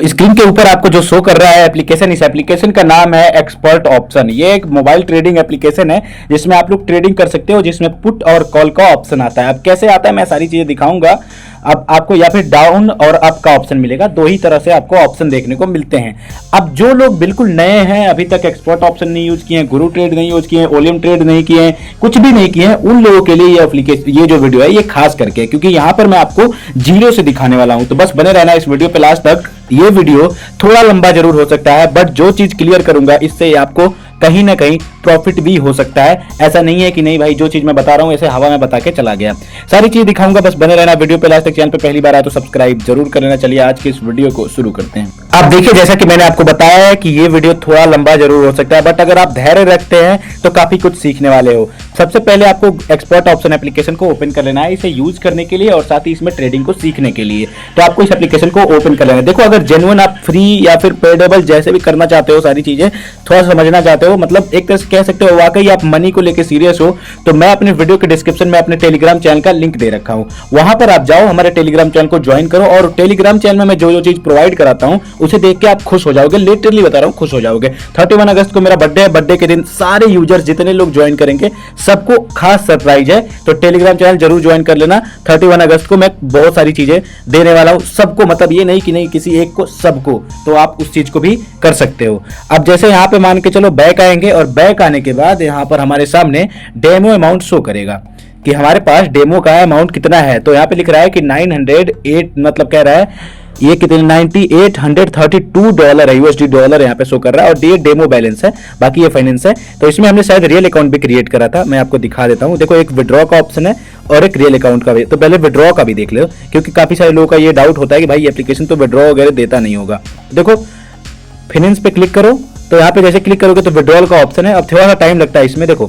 Screen के ऊपर आपको जो शो कर रहा है एप्लीकेशन, इस एप्लीकेशन का नाम है एक्सपर्ट ऑप्शन। ये एक मोबाइल ट्रेडिंग एप्लीकेशन है जिसमें आप लोग ट्रेडिंग कर सकते हो, जिसमें पुट और कॉल का ऑप्शन आता है। अब कैसे आता है मैं सारी चीजें दिखाऊंगा। अब आपको या फिर डाउन और अप का ऑप्शन मिलेगा, दो ही तरह से आपको ऑप्शन देखने को मिलते हैं। अब जो लोग बिल्कुल नए हैं, अभी तक एक्सपर्ट ऑप्शन नहीं यूज किए हैं, गुरु ट्रेड नहीं यूज किए हैं, ओलियम ट्रेड नहीं किए हैं, कुछ भी नहीं किए हैं, उन लोगों के लिए ये एप्लीकेशन, ये जो वीडियो है ये खास करके, क्योंकि यहां पर मैं आपको जीरो से दिखाने वाला हूं। तो बस बने रहना इस वीडियो पे लास्ट तक। ये वीडियो थोड़ा लंबा जरूर हो सकता है, बट जो चीज क्लियर करूंगा इससे आपको कहीं ना कहीं प्रॉफिट भी हो सकता है। ऐसा नहीं है कि नहीं भाई जो चीज मैं बता रहा हूं ऐसे हवा में बता के चला गया, सारी चीज दिखाऊंगा। बस बने रहना वीडियो पे लास्ट तक। चैनल पे पहली बार आया तो सब्सक्राइब जरूर कर लेना। चलिए आज के इस वीडियो को शुरू करते हैं। आप देखिए, जैसा कि मैंने आपको बताया है कि ये वीडियो थोड़ा लंबा जरूर हो सकता है, बट अगर आप धैर्य रखते हैं तो काफी कुछ सीखने वाले हो। सबसे पहले आपको एक्सपर्ट ऑप्शन एप्लीकेशन को ओपन कर लेना है, इसे यूज करने के लिए और साथ ही इसमें ट्रेडिंग को सीखने के लिए। तो आपको इस एप्लीकेशन को ओपन कर लेना है। देखो, अगर जेन्युइन आप फ्री या फिर पेडेबल जैसे भी करना चाहते हो, सारी चीजें थोड़ा समझना चाहते हो, मतलब एक तरह से कह सकते हो वाकई आप मनी को लेकर सीरियस हो, तो मैं अपने वीडियो के डिस्क्रिप्शन में अपने टेलीग्राम चैनल का लिंक दे रखा हूं। वहां पर आप जाओ, हमारे टेलीग्राम चैनल को ज्वाइन करो और टेलीग्राम चैनल में मैं जो जो चीज प्रोवाइड कराता हूं उसे देख के आप खुश हो जाओगे। लिटरली बता रहा हूं, खुश हो जाओगे। 31 अगस्त को मेरा बर्थडे है। बर्थडे के दिन सारे यूजर्स जितने लोग ज्वाइन करेंगे सबको खास सरप्राइज है, तो टेलीग्राम चैनल जरूर ज्वाइन कर लेना। 31 अगस्त को मैं बहुत सारी चीजें देने वाला हूं सबको, मतलब ये नहीं कि नहीं किसी एक को, सबको। तो आप उस चीज को भी कर सकते हो। अब जैसे यहां पे मान के चलो बैक आएंगे, और बैक आने के बाद यहां पर हमारे सामने डेमो अमाउंट शो करेगा कि हमारे पास डेमो का अमाउंट कितना है। तो यहां पे लिख रहा है कि 908, मतलब कह रहा है ये कितने $9832 है, यूएसडी डॉलर यहाँ पे शो कर रहा है। और ये डेमो बैलेंस है, बाकी ये फाइनेंस है। तो इसमें हमने शायद रियल अकाउंट भी क्रिएट करा था, मैं आपको दिखा देता हूँ। देखो, एक विड्रॉ का ऑप्शन है और एक रियल अकाउंट का भी। तो पहले विड्रॉ का भी देख लो, क्योंकि काफी सारे लोगों का ये डाउट होता है कि भाई एप्लीकेशन तो विड्रॉ वगैरह देता नहीं होगा। देखो, फाइनेंस पे क्लिक करो, तो यहाँ पे जैसे क्लिक करोगे तो विड्रॉल का ऑप्शन है। अब थोड़ा सा टाइम लगता है इसमें। देखो,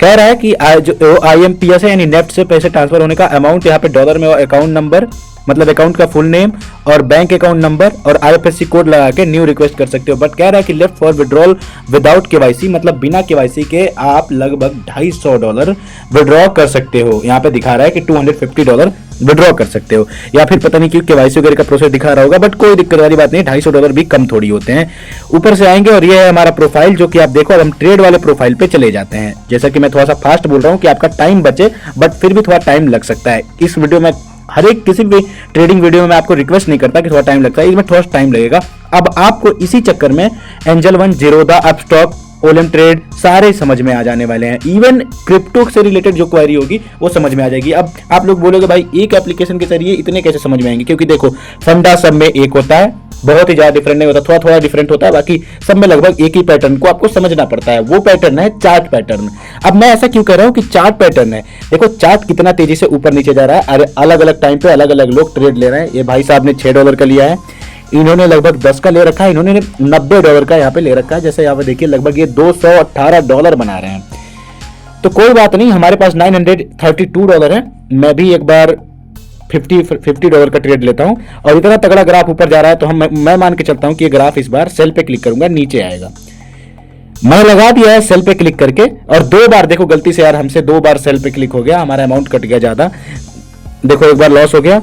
कह रहा है कि IMPS है, यानी नेफ्ट से पैसे ट्रांसफर होने का अमाउंट यहाँ पे डॉलर में, और अकाउंट नंबर, मतलब अकाउंट का फुल नेम और बैंक अकाउंट नंबर और IFSC कोड लगा के न्यू रिक्वेस्ट कर सकते हो। बट कह रहा है कि left for withdrawal without KYC, मतलब बिना KYC के आप लगभग $250 विड्रॉ कर सकते हो। यहाँ पे दिखा रहा है कि $250 विड्रॉ कर सकते हो, या फिर पता नहीं क्यों KYC वगैरह का प्रोसेस दिखा रहा होगा, बट कोई दिक्कत वाली बात नहीं। $250 भी कम थोड़ी होते हैं। ऊपर से आएंगे और ये है हमारा प्रोफाइल, जो कि आप देखो। अब हम ट्रेड वाले प्रोफाइल पे चले जाते हैं। जैसा कि मैं थोड़ा सा फास्ट बोल रहा हूँ कि आपका टाइम बचे, बट फिर भी थोड़ा टाइम लग सकता है। इस वीडियो में, हर एक किसी भी ट्रेडिंग वीडियो में मैं आपको रिक्वेस्ट नहीं करता कि थोड़ा टाइम लगता है, इसमें थोड़ा टाइम लगेगा। अब आपको इसी चक्कर में angel one, Zerodha, Upstox, oleum trade सारे समझ में आ जाने वाले हैं। इवन क्रिप्टो से रिलेटेड जो क्वेरी होगी वो समझ में आ जाएगी। अब आप लोग बोलोगे भाई एक एप्लीकेशन के जरिए इतने कैसे समझ में आएंगे, क्योंकि देखो फंडा सब में एक होता है, बहुत ही ज्यादा डिफरेंट नहीं होता, थोड़ा थोड़ा डिफरेंट होता है, बाकी सब में लगभग एक ही पैटर्न को आपको समझना पड़ता है। वो पैटर्न है चार्ट पैटर्न। अब मैं ऐसा क्यों कह रहा हूं कि चार्ट पैटर्न है? देखो, चार्ट कितना तेजी से ऊपर नीचे जा रहा है, अलग अलग टाइम पे अलग अलग लोग ट्रेड ले रहे हैं। ये भाई साहब ने $6 का लिया है, इन्होंने लगभग 10 का ले रखा है, इन्होंने $90 का यहाँ पे ले रखा है। जैसे यहाँ पे देखिए, लगभग ये $218 बना रहे हैं। तो कोई बात नहीं, हमारे पास $932 है। मैं भी एक बार $50 का ट्रेड लेता हूं, और इतना तगड़ा ग्राफ ऊपर जा रहा है, तो मैं मान के चलता हूं कि ये ग्राफ इस बार सेल पे क्लिक करूंगा नीचे आएगा। मैं लगा दिया है सेल पे क्लिक करके, और 2 बार देखो गलती से यार हमसे 2 बार सेल पे क्लिक हो गया, हमारा अमाउंट कट गया ज्यादा। देखो, एक बार लॉस हो गया,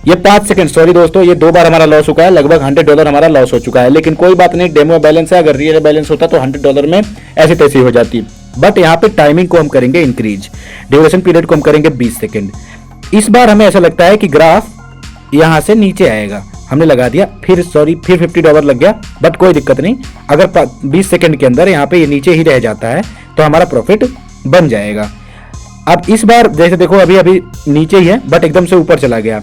ये 5 सेकंड, सॉरी दोस्तों, ये 2 बार हमारा लॉस हुआ है, लगभग $100 हमारा लॉस हो चुका है। लेकिन कोई बात नहीं, डेमो बैलेंस है, अगर रियल बैलेंस होता तो $100 में ऐसी तैसी हो जाती। बट यहाँ पे टाइमिंग को हम करेंगे इंक्रीज, ड्यूरेशन पीरियड को हम करेंगे 20 सेकंड। इस बार हमें ऐसा लगता है कि ग्राफ यहां से नीचे आएगा, हमने लगा दिया, फिर $50 लग गया, बट कोई दिक्कत नहीं। अगर 20 सेकंड के अंदर यहाँ पे ये नीचे ही रह जाता है तो हमारा प्रॉफिट बन जाएगा। अब इस बार जैसे देखो, अभी नीचे ही है, बट एकदम से ऊपर चला गया।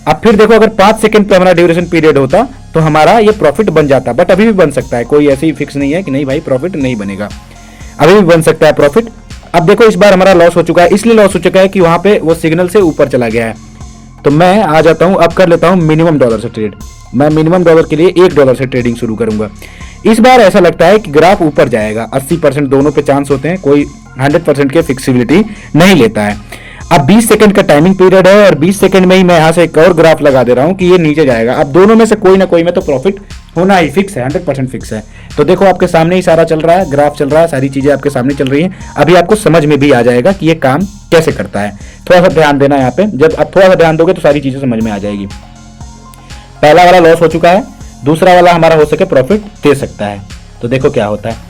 अब फिर देखो, अगर 5 सेकंड पे हमारा ड्यूरेशन पीरियड होता तो हमारा ये प्रॉफिट बन जाता, बट अभी भी बन सकता है। कोई ऐसी फिक्स नहीं है कि नहीं भाई प्रॉफिट नहीं बनेगा, अभी भी बन सकता है प्रॉफिट। अब देखो, इस बार हमारा लॉस हो चुका है, इसलिए लॉस हो चुका है कि वहां पे वो सिग्नल से ऊपर चला गया है। तो मैं आ जाता हूं, अब कर लेता हूं मिनिमम डॉलर से ट्रेड। मैं मिनिमम डॉलर के लिए $1 से ट्रेडिंग शुरू करूंगा। इस बार ऐसा लगता है कि ग्राफ ऊपर जाएगा, 80% दोनों पे चांस होते हैं, कोई 100% की फिक्सिबिलिटी नहीं लेता है। अब 20 सेकंड का टाइमिंग पीरियड है, और 20 सेकंड में ही मैं यहां से एक और ग्राफ लगा दे रहा हूं कि ये नीचे जाएगा। अब दोनों में से कोई ना कोई में तो प्रॉफिट होना ही फिक्स है, 100% फिक्स है। तो देखो, आपके सामने ही सारा चल रहा है, ग्राफ चल रहा है, सारी चीजें आपके सामने चल रही हैं। अभी आपको समझ में भी आ जाएगा कि ये काम कैसे करता है। थोड़ा सा ध्यान देना यहाँ पे, जब आप थोड़ा सा ध्यान दोगे तो सारी चीजें समझ में आ जाएगी। पहला वाला लॉस हो चुका है, दूसरा वाला हमारा हो सके प्रॉफिट दे सकता है। तो देखो क्या होता है,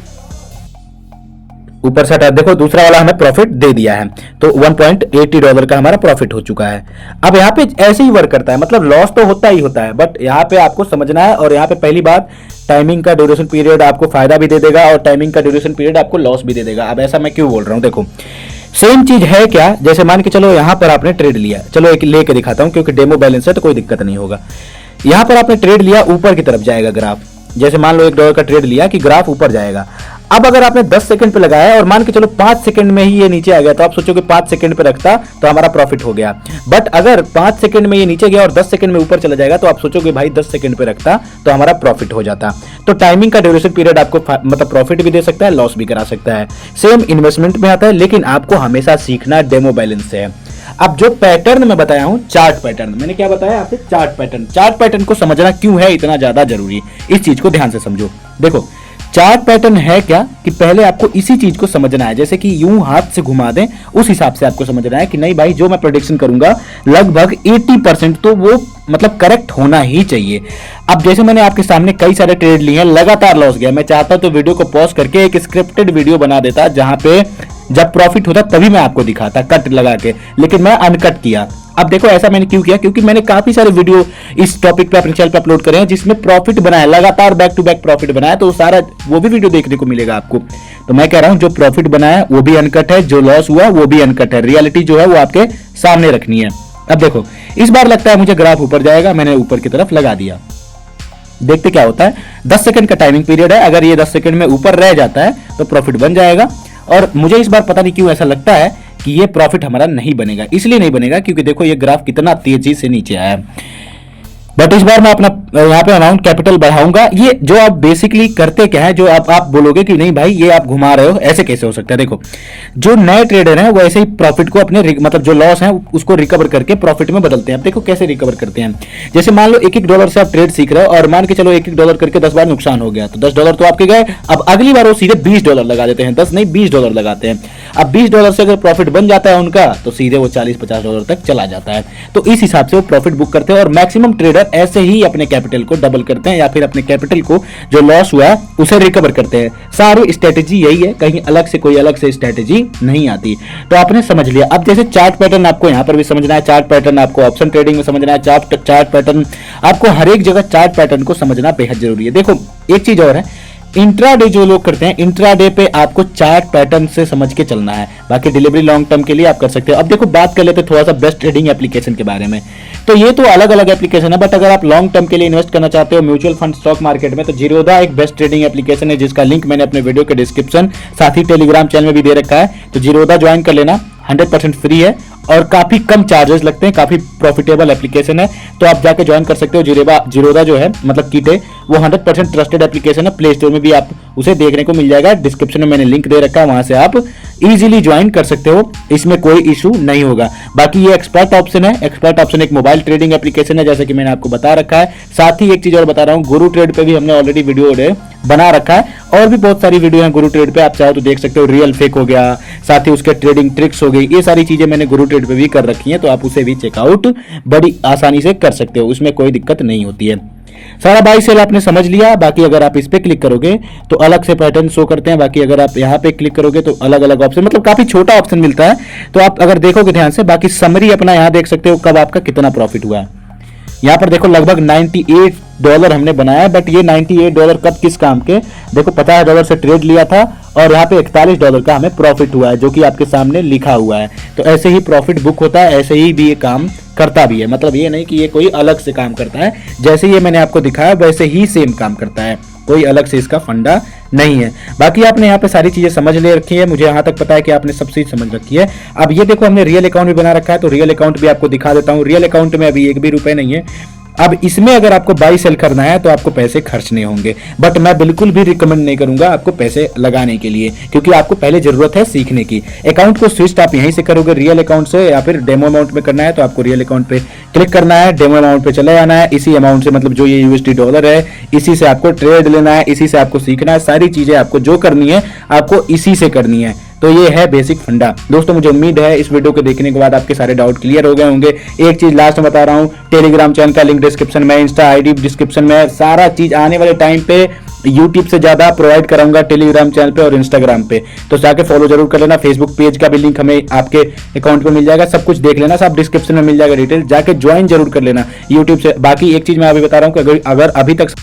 ऊपर से हटा, देखो दूसरा वाला हमें प्रॉफिट दे दिया है, तो $1.80 का हमारा प्रॉफिट हो चुका है। अब यहाँ पे ऐसे ही वर्क करता है, मतलब लॉस तो होता ही होता है, बट यहाँ पे आपको समझना है। और यहाँ पे पहली बात, टाइमिंग का ड्यूरेशन पीरियड आपको फायदा भी दे देगा और टाइमिंग का ड्यूरेशन पीरियड आपको लॉस भी दे देगा। अब ऐसा मैं क्यों बोल रहा हूँ, देखो सेम चीज है क्या, जैसे मान के चलो यहाँ पर आपने ट्रेड लिया, चलो एक लेके दिखाता हूँ क्योंकि डेमो बैलेंस है तो कोई दिक्कत नहीं होगा। यहाँ पर आपने ट्रेड लिया, ऊपर की तरफ जाएगा ग्राफ, जैसे मान लो $1 का ट्रेड लिया कि ग्राफ ऊपर जाएगा। अब अगर आपने 10 सेकंड पे लगाया और मान के चलो 5 सेकंड में ही ये नीचे आ गया, तो आप सोचोगे 5 सेकंड पे रखता तो हमारा प्रॉफिट हो गया। बट अगर 5 सेकंड में ये नीचे गया और 10 सेकंड में ऊपर चला जाएगा, तो आप सोचोगे भाई 10 सेकंड पे रखता तो हमारा प्रॉफिट हो जाता। तो टाइमिंग का ड्यूरेशन पीरियड आपको मतलब प्रॉफिट भी दे सकता है, लॉस भी करा सकता है। सेम इन्वेस्टमेंट में आता है, लेकिन आपको हमेशा सीखना डेमो बैलेंस से है। अब जो पैटर्न मैं बताया हूं, चार्ट पैटर्न, मैंने क्या बताया आपसे, चार्ट पैटर्न को समझना क्यों है इतना ज्यादा जरूरी, इस चीज को ध्यान से समझो। देखो चार्ट पैटर्न है क्या कि पहले आपको इसी चीज को समझना है, जैसे कि यूं हाथ से घुमा दें उस हिसाब से आपको समझना है कि नहीं भाई जो मैं प्रेडिक्शन करूंगा लगभग 80% तो वो मतलब करेक्ट होना ही चाहिए। अब जैसे मैंने आपके सामने कई सारे ट्रेड लिए हैं, लगातार लॉस गया, मैं चाहता तो वीडियो को पॉज करके एक स्क्रिप्टेड वीडियो बना देता जहां पे जब प्रॉफिट होता तभी मैं आपको दिखाता कट लगा के, लेकिन मैं अनकट किया। अब देखो ऐसा मैंने क्यों किया, क्योंकि मैंने काफी सारे वीडियो इस टॉपिक पे अपने चैनल पे अपलोड करे हैं जिसमें प्रॉफिट बनाया, लगातार बैक टू बैक प्रॉफिट बनाया, तो सारा वो भी वीडियो देखने को मिलेगा आपको। तो मैं कह रहा हूं जो प्रॉफिट बनाया वो भी अनकट है, जो लॉस हुआ वो भी अनकट है, रियलिटी जो है वो आपके सामने रखनी है। अब देखो इस बार लगता है मुझे ग्राफ ऊपर जाएगा, मैंने ऊपर की तरफ लगा दिया, देखते क्या होता है। 10 सेकंड का टाइमिंग पीरियड है, अगर ये 10 सेकंड में ऊपर रह जाता है तो प्रॉफिट बन जाएगा। और मुझे इस बार पता नहीं क्यों ऐसा लगता है कि ये प्रॉफिट हमारा नहीं बनेगा, इसलिए नहीं बनेगा क्योंकि देखो ये ग्राफ कितना तेजी से नीचे आया है। बट इस बार मैं अपना यहाँ पे अमाउंट कैपिटल बढ़ाऊंगा। ये जो आप बेसिकली करते क्या है, जो आप बोलोगे कि नहीं भाई ये आप घुमा रहे हो, ऐसे कैसे हो सकता है। देखो जो नए ट्रेडर हैं वो ऐसे ही प्रॉफिट को अपने मतलब जो लॉस है उसको रिकवर करके प्रॉफिट में बदलते हैं। अब देखो कैसे रिकवर करते हैं, जैसे मान लो $1 से आप ट्रेड सीख रहे हो और मान के चलो $1 करके 10 बार नुकसान हो गया, तो $10 तो आपके गए। अब अगली बार वो सीधे $20 लगा देते हैं, 10 नहीं $20 लगाते हैं। अब $20 से अगर प्रॉफिट बन जाता है उनका तो सीधे वो $40-50 तक चला जाता है। तो इस हिसाब से वो प्रॉफिट बुक करते हैं और मैक्सिमम ट्रेडर ऐसे ही अपने कैपिटल को डबल करते हैं या फिर अपने कैपिटल को जो लॉस हुआ है उसे रिकवर करते हैं। सारी स्ट्रेटेजी यही है, कहीं अलग से कोई अलग से स्ट्रेटेजी नहीं आती। तो आपने समझ लिया। अब जैसे चार्ट पैटर्न आपको यहां पर भी समझना है, चार्ट पैटर्न आपको ऑप्शन ट्रेडिंग में समझना है, चार्ट पैटर्न आपको हर एक जगह चार्ट पैटर्न को समझना बेहद जरूरी है। देखो एक चीज और है, इंट्राडे जो लोग करते हैं, इंट्राडे पे आपको चार्ट पैटर्न से समझ के चलना है, बाकी डिलीवरी लॉन्ग टर्म के लिए आप कर सकते हो। अब देखो बात कर लेते हैं थोड़ा सा बेस्ट ट्रेडिंग एप्लीकेशन के बारे में। तो ये तो अलग अलग एप्लीकेशन है, बट अगर आप लॉन्ग टर्म के लिए इन्वेस्ट करना चाहते हो म्यूचुअल फंड स्टॉक मार्केट में, तो जीरोधा एक बेस्ट ट्रेडिंग एप्लीकेशन है जिसका लिंक मैंने अपने वीडियो के डिस्क्रिप्शन साथ ही टेलीग्राम चैनल में भी दे रखा है। तो जीरोधा ज्वाइन कर लेना, 100% फ्री है और काफी कम चार्जेस लगते हैं, काफी प्रॉफिटेबल एप्लीकेशन है, तो आप जाके ज्वाइन कर सकते हो। जीरोधा जो है मतलब कीटे वो 100% ट्रस्टेड एप्लीकेशन है, प्ले स्टोर में भी आप उसे देखने को मिल जाएगा, डिस्क्रिप्शन में मैंने लिंक दे रखा है, वहां से आप इजीली ज्वाइन कर सकते हो, इसमें कोई इशू नहीं होगा। बाकी ये एक्सपर्ट ऑप्शन है, एक्सपर्ट ऑप्शन एक मोबाइल ट्रेडिंग एप्लीकेशन है जैसे कि मैंने आपको बता रखा है। साथ ही एक चीज और बता रहा हूँ, गुरु ट्रेड पे भी हमने ऑलरेडी वीडियो बना रखा है और भी बहुत सारी वीडियो है गुरु ट्रेड पे, आप चाहो तो देख सकते हो। रियल फेक हो गया, साथ ही उसके ट्रेडिंग ट्रिक्स हो गई, ये सारी चीजें मैंने गुरु ट्रेड पे भी कर रखी है, तो आप उसे भी चेकआउट बड़ी आसानी से कर सकते हो, उसमें कोई दिक्कत नहीं होती है। सारा बाई सेल आपने समझ लिया। बाकी अगर आप इस पे क्लिक करोगे तो अलग से पैटर्न शो करते हैं, बाकी अगर आप यहाँ पे क्लिक करोगे तो अलग अलग ऑप्शन, मतलब काफी छोटा ऑप्शन मिलता है, तो आप अगर देखोगे ध्यान से, बाकी समरी अपना यहाँ देख सकते हो कब आपका कितना प्रॉफिट हुआ है। यहाँ पर देखो लगभग $98 हमने बनाया, बट ये $98 कब किस काम के, देखो $50 से ट्रेड लिया था और यहाँ पे $41 का हमें प्रॉफिट हुआ है, जो कि आपके सामने लिखा हुआ है। तो ऐसे ही प्रॉफिट बुक होता है, ऐसे ही भी ये काम करता भी है, मतलब ये नहीं कि ये कोई अलग से काम करता है, जैसे ये मैंने आपको दिखाया वैसे ही सेम काम करता है, कोई अलग से इसका फंडा नहीं है। बाकी आपने यहाँ पे सारी चीजें समझ ले रखी है, मुझे यहाँ तक पता है कि आपने सब चीज समझ रखी है। अब ये देखो हमने रियल अकाउंट भी बना रखा है, तो रियल अकाउंट भी आपको दिखा देता हूँ। रियल अकाउंट में अभी 1 भी रुपए नहीं है। अब इसमें अगर आपको बाई सेल करना है तो आपको पैसे खर्चने होंगे, बट मैं बिल्कुल भी रिकमेंड नहीं करूंगा आपको पैसे लगाने के लिए, क्योंकि आपको पहले जरूरत है सीखने की। अकाउंट को स्विच आप यहीं से करोगे रियल अकाउंट से, या फिर डेमो अमाउंट में करना है तो आपको रियल अकाउंट पे क्लिक करना है, डेमो अमाउंट पे चले जाना है, इसी अमाउंट से मतलब जो ये $, है इसी से आपको ट्रेड लेना है, इसी से आपको सीखना है, सारी चीजें आपको जो करनी है आपको इसी से करनी है। तो ये है बेसिक फंडा। दोस्तों मुझे उम्मीद है इस वीडियो को देखने के बाद आपके सारे डाउट क्लियर हो गए होंगे। एक चीज लास्ट में बता रहा हूँ, टेलीग्राम चैनल का लिंक डिस्क्रिप्शन में, इंस्टा आईडी डिस्क्रिप्शन में, सारा चीज आने वाले टाइम पे यूट्यूब से ज्यादा प्रोवाइड कराऊंगा टेलीग्राम चैनल पे और इंस्टाग्राम पे, तो जाके फॉलो जरूर कर लेना। फेसबुक पेज का भी लिंक हमें आपके अकाउंट पे मिल जाएगा, सब कुछ देख लेना, सब डिस्क्रिप्शन में मिल जाएगा डिटेल, जाके ज्वाइन जरूर कर लेना यूट्यूब से। बाकी एक चीज मैं अभी बता रहा हूँ कि अगर अभी तक